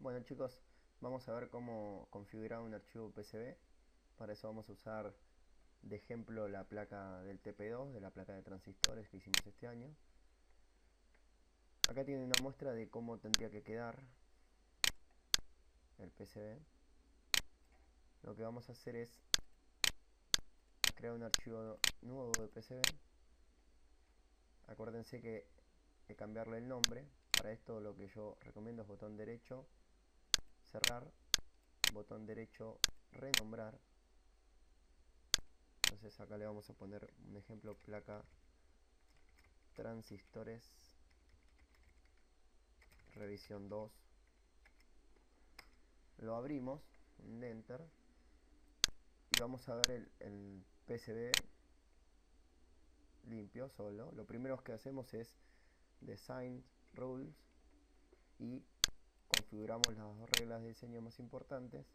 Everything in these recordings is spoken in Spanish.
Bueno chicos, vamos a ver cómo configurar un archivo PCB. Para eso vamos a usar de ejemplo la placa del TP2, de la placa de transistores que hicimos este año. Acá tiene una muestra de cómo tendría que quedar el PCB. Lo que vamos a hacer es crear un archivo nuevo de PCB. Acuérdense que hay que cambiarle el nombre. Para esto lo que yo recomiendo es botón derecho, cerrar, botón derecho, renombrar. Entonces acá le vamos a poner un ejemplo, placa transistores revisión 2. Lo abrimos, un enter, y vamos a ver el PCB limpio, solo. Lo primero que hacemos es design rules y configuramos las dos reglas de diseño más importantes,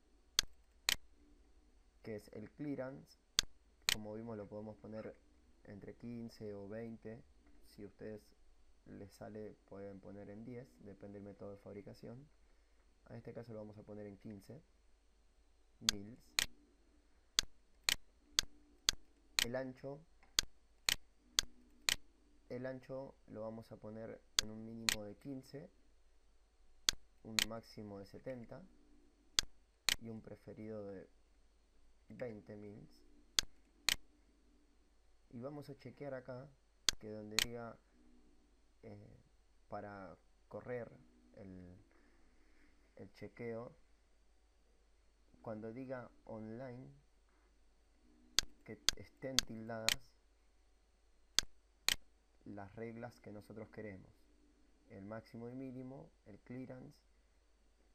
que es el clearance. Como vimos, lo podemos poner entre 15 o 20. Si a ustedes les sale, pueden poner en 10, depende del método de fabricación. En este caso lo vamos a poner en 15 mils. El ancho lo vamos a poner en un mínimo de 15, un máximo de 70 y un preferido de 20 mils. Y vamos a chequear acá que donde diga para correr el, el chequeo, cuando diga online, que estén tildadas las reglas que nosotros queremos: el máximo y mínimo, el clearance,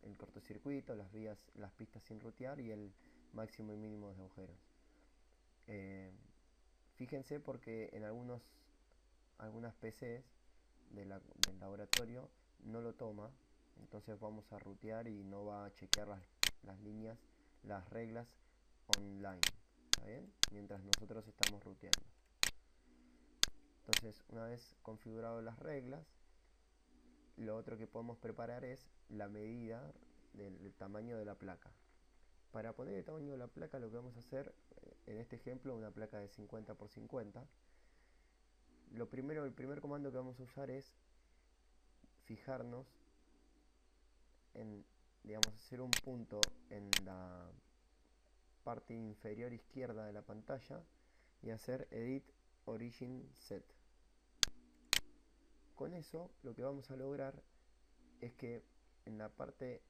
el cortocircuito, las vías, las pistas sin rutear y el máximo y mínimo de agujeros. Eh, Fíjense porque en algunas PCs del laboratorio no lo toma, entonces vamos a rutear y no va a chequear las líneas, las reglas online, ¿está bien? Mientras nosotros estamos ruteando. Entonces, una vez configurado las reglas, lo otro que podemos preparar es la medida del tamaño de la placa. Para poner el tamaño de la placa, lo que vamos a hacer, en este ejemplo, una placa de 50 por 50. El primer comando que vamos a usar es fijarnos en, digamos, hacer un punto en la parte inferior izquierda de la pantalla y hacer Edit Origin Set. Con eso lo que vamos a lograr es que en la parte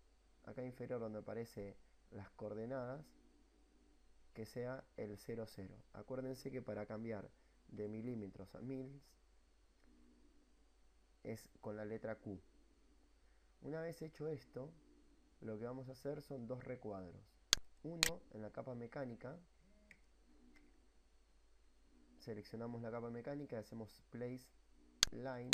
acá inferior donde aparece las coordenadas, que sea el 00. Acuérdense que para cambiar de milímetros a mils es con la letra Q. Una vez hecho esto, lo que vamos a hacer son dos recuadros. Uno en la capa mecánica, seleccionamos la capa mecánica y hacemos Place Line.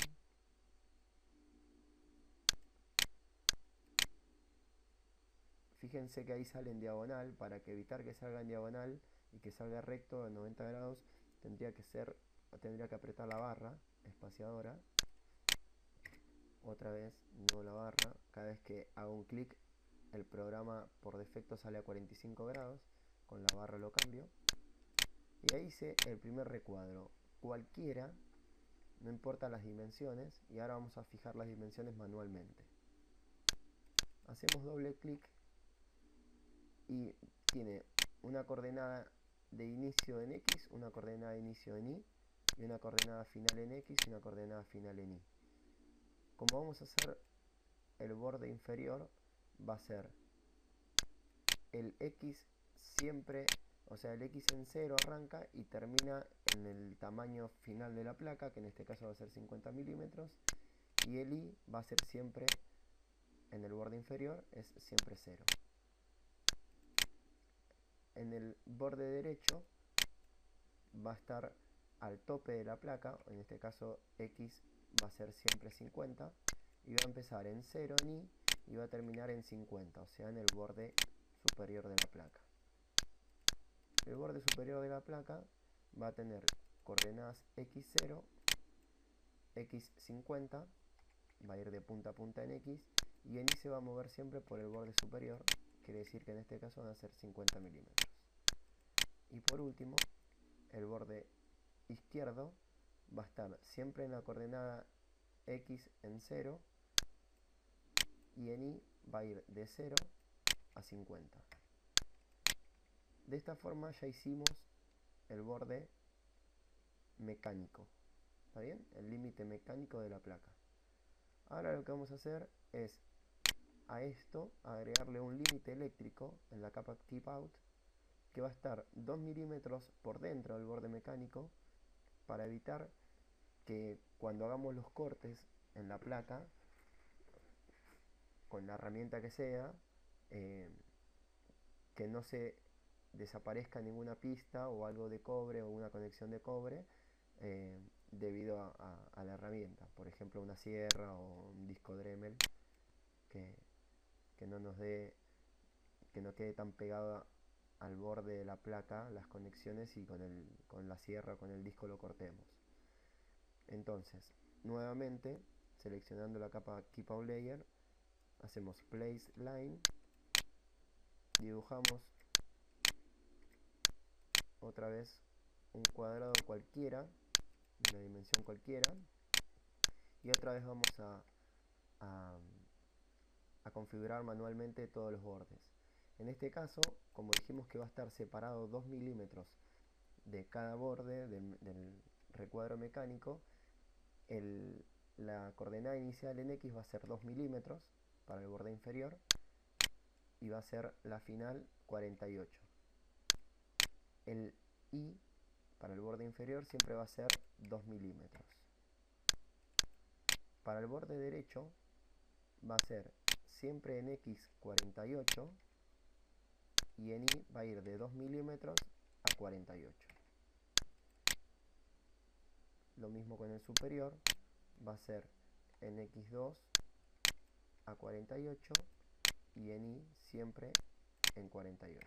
Fíjense que ahí sale en diagonal. Para que evitar que salga en diagonal y que salga recto a 90 grados, tendría que apretar la barra espaciadora. Otra vez, nuevo la barra. Cada vez que hago un clic, el programa por defecto sale a 45 grados. Con la barra lo cambio. Y ahí hice el primer recuadro. Cualquiera, no importa las dimensiones. Y ahora vamos a fijar las dimensiones manualmente. Hacemos doble clic y tiene una coordenada de inicio en X, una coordenada de inicio en Y, y una coordenada final en X y una coordenada final en Y. Como vamos a hacer el borde inferior, va a ser el X siempre, o sea, el X en 0 arranca y termina en el tamaño final de la placa, que en este caso va a ser 50 milímetros, y el Y va a ser siempre en el borde inferior, es siempre 0. En el borde derecho va a estar al tope de la placa, en este caso X va a ser siempre 50, y va a empezar en 0 en Y y va a terminar en 50, o sea, en el borde superior de la placa. El borde superior de la placa va a tener coordenadas X0, X50 va a ir de punta a punta en X, y en Y se va a mover siempre por el borde superior, quiere decir que en este caso van a ser 50 milímetros. Y por último, el borde izquierdo va a estar siempre en la coordenada X en 0, y en Y va a ir de 0 a 50. De esta forma ya hicimos el borde mecánico, ¿está bien? El límite mecánico de la placa. Ahora lo que vamos a hacer es a esto agregarle un límite eléctrico en la capa Keep Out, que va a estar 2 milímetros por dentro del borde mecánico, para evitar que cuando hagamos los cortes en la placa, con la herramienta que sea, que no se desaparezca ninguna pista o algo de cobre o una conexión de cobre, debido a la herramienta, por ejemplo una sierra o un disco Dremel, que, que no nos dé, que no quede tan pegado al borde de la placa las conexiones, y con la sierra o con el disco lo cortemos. Entonces, nuevamente, seleccionando la capa Keep Out Layer, hacemos Place Line, dibujamos otra vez un cuadrado cualquiera, una dimensión cualquiera, y otra vez vamos a, a configurar manualmente todos los bordes. En este caso, como dijimos que va a estar separado 2 milímetros de cada borde del recuadro mecánico, la coordenada inicial en X va a ser 2 milímetros para el borde inferior, y va a ser la final 48. El Y para el borde inferior siempre va a ser 2 milímetros. Para el borde derecho va a ser siempre en X 48, y en Y va a ir de 2 milímetros a 48. Lo mismo con el superior, va a ser en X2 a 48, y en Y siempre en 48.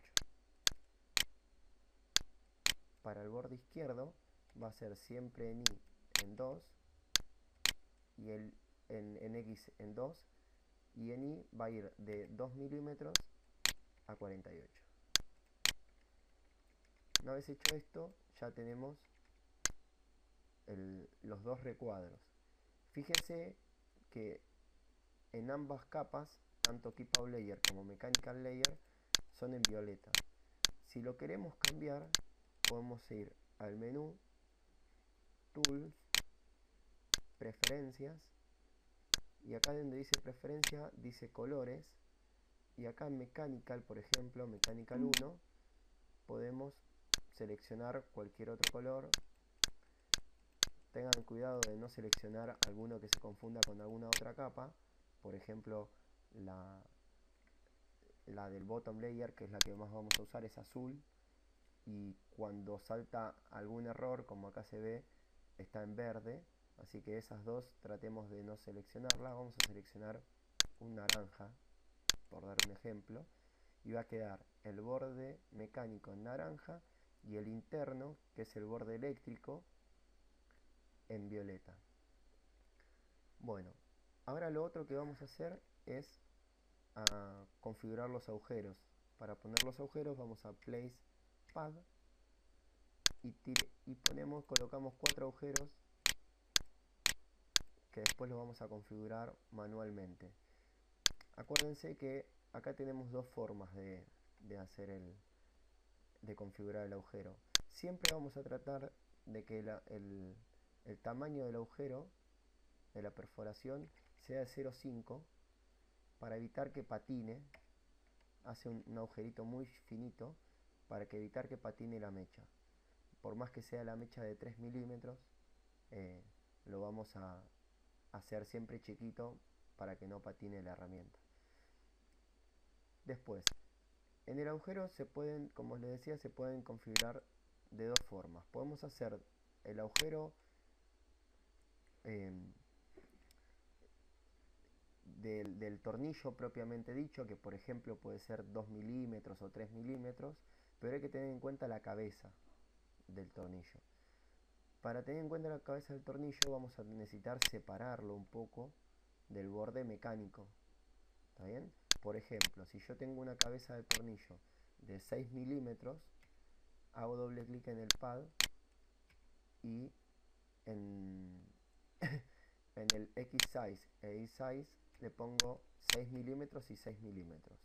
Para el borde izquierdo va a ser siempre en Y en 2, y en X en 2, y en Y va a ir de 2 milímetros a 48. Una vez hecho esto, ya tenemos los dos recuadros. Fíjense que en ambas capas, tanto Keep Out Layer como Mechanical Layer, son en violeta. Si lo queremos cambiar, podemos ir al menú, Tools, Preferencias, y acá donde dice Preferencia dice Colores, y acá en Mechanical, por ejemplo, Mechanical 1, podemos seleccionar cualquier otro color. Tengan cuidado de no seleccionar alguno que se confunda con alguna otra capa, por ejemplo la del bottom layer, que es la que más vamos a usar, es azul, y cuando salta algún error, como acá se ve, está en verde, así que esas dos tratemos de no seleccionarlas. Vamos a seleccionar un naranja, por dar un ejemplo, y va a quedar el borde mecánico en naranja, y el interno, que es el borde eléctrico, en violeta. Bueno, ahora lo otro que vamos a hacer es configurar los agujeros. Para poner los agujeros vamos a Place Pad, y colocamos 4 agujeros, que después los vamos a configurar manualmente. Acuérdense que acá tenemos dos formas de configurar el agujero. Siempre vamos a tratar de que el tamaño del agujero, de la perforación, sea de 0,5, para evitar que patine. Hace un agujerito muy finito para evitar que patine la mecha. Por más que sea la mecha de 3 milímetros, lo vamos a hacer siempre chiquito para que no patine la herramienta. Después, en el agujero como les decía, se pueden configurar de dos formas. Podemos hacer el agujero del tornillo propiamente dicho, que por ejemplo puede ser 2 milímetros o 3 milímetros, pero hay que tener en cuenta la cabeza del tornillo. Para tener en cuenta la cabeza del tornillo vamos a necesitar separarlo un poco del borde mecánico. ¿Está bien? Por ejemplo, si yo tengo una cabeza de tornillo de 6 milímetros, hago doble clic en el pad y en, en el X-Size e Y-Size le pongo 6 milímetros y 6 milímetros.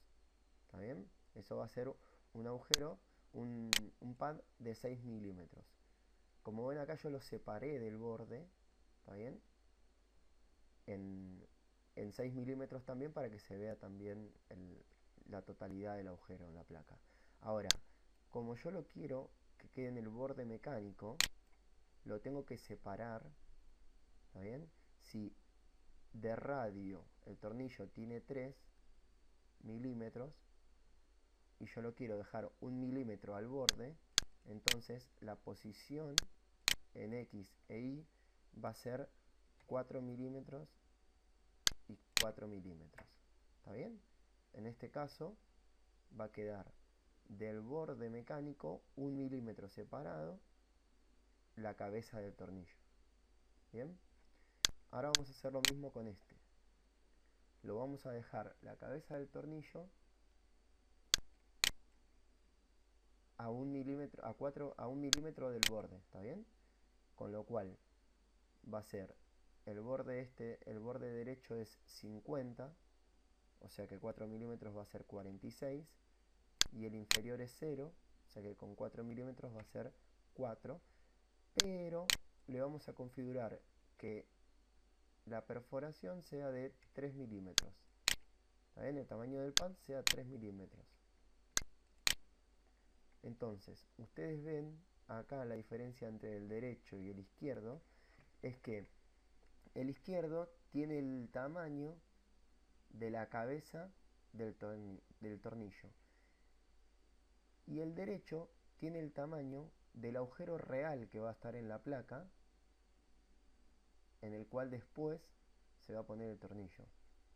¿Está bien? Eso va a ser un agujero, un pad de 6 milímetros. Como ven acá yo lo separé del borde, ¿está bien? En 6 milímetros también para que se vea también la totalidad del agujero en la placa. Ahora, como yo lo quiero que quede en el borde mecánico, lo tengo que separar, ¿está bien? Si de radio el tornillo tiene 3 milímetros y yo lo quiero dejar 1 milímetro al borde, entonces la posición en X e Y va a ser 4 milímetros y 4 milímetros. ¿Está bien? En este caso va a quedar del borde mecánico 1 milímetro separado la cabeza del tornillo. Bien, ahora vamos a hacer lo mismo con este. Lo vamos a dejar la cabeza del tornillo a 1 milímetro, a 1 milímetro del borde, ¿está bien? Con lo cual va a ser el borde derecho es 50, o sea que 4 milímetros va a ser 46, y el inferior es 0, o sea que con 4 milímetros va a ser 4, pero le vamos a configurar que la perforación sea de 3 milímetros. ¿Está bien? El tamaño del pad sea 3 milímetros. Entonces, ustedes ven acá la diferencia entre el derecho y el izquierdo, es que el izquierdo tiene el tamaño de la cabeza del tornillo y el derecho tiene el tamaño del agujero real que va a estar en la placa, en el cual después se va a poner el tornillo.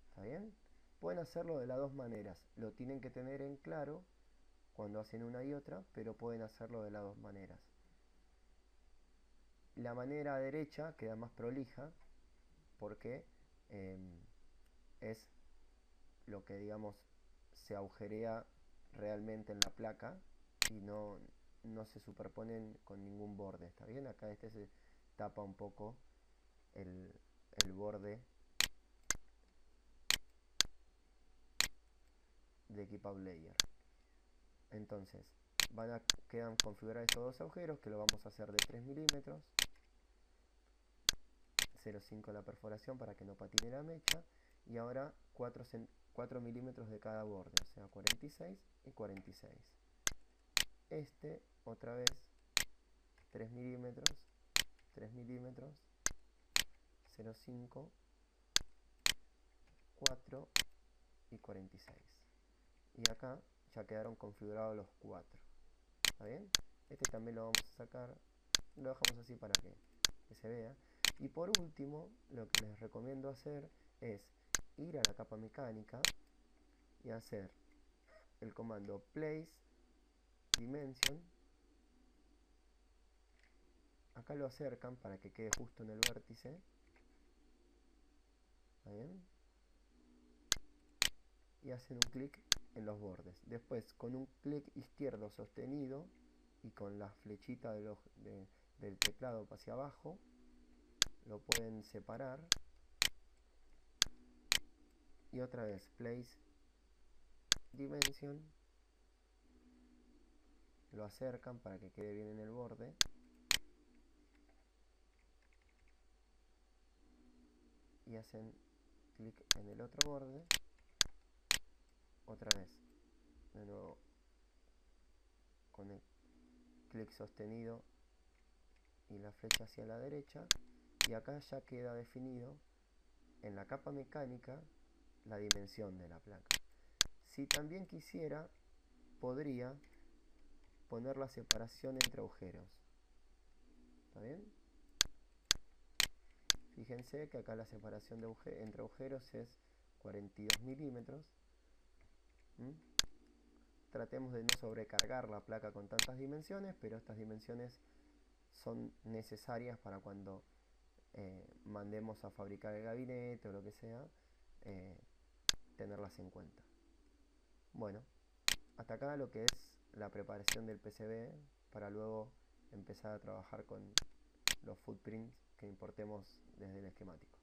¿Está bien? Pueden hacerlo de las dos maneras, lo tienen que tener en claro cuando hacen una y otra, pero pueden hacerlo de las dos maneras. La manera derecha queda más prolija porque es lo que, digamos, se agujerea realmente en la placa y no se superponen con ningún borde. ¿Está bien? Acá este se tapa un poco el borde de Keep Out Layer. Entonces quedan configurados estos dos agujeros, que lo vamos a hacer de 3 milímetros, 0,5 la perforación para que no patine la mecha, y ahora 4 milímetros de cada borde, o sea 46 y 46. Este otra vez 3 milímetros, 3 milímetros, 0,5, 4 y 46. Y acá ya quedaron configurados los 4. ¿Está bien? Este también lo vamos a sacar, lo dejamos así para que se vea. Y por último, lo que les recomiendo hacer es ir a la capa mecánica y hacer el comando place dimension. Acá lo acercan para que quede justo en el vértice. ¿Está bien? Y hacen un clic en los bordes. Después, con un clic izquierdo sostenido y con la flechita del teclado hacia abajo, lo pueden separar. Y otra vez, place dimension. Lo acercan para que quede bien en el borde. Y hacen clic en el otro borde. Otra vez, de nuevo, con el clic sostenido y la flecha hacia la derecha, y acá ya queda definido en la capa mecánica la dimensión de la placa. Si también quisiera, podría poner la separación entre agujeros. ¿Está bien? Fíjense que acá la separación entre agujeros es 42 milímetros. Tratemos de no sobrecargar la placa con tantas dimensiones, pero estas dimensiones son necesarias para cuando mandemos a fabricar el gabinete o lo que sea, eh, tenerlas en cuenta. Bueno, hasta acá lo que es la preparación del PCB para luego empezar a trabajar con los footprints que importemos desde el esquemático.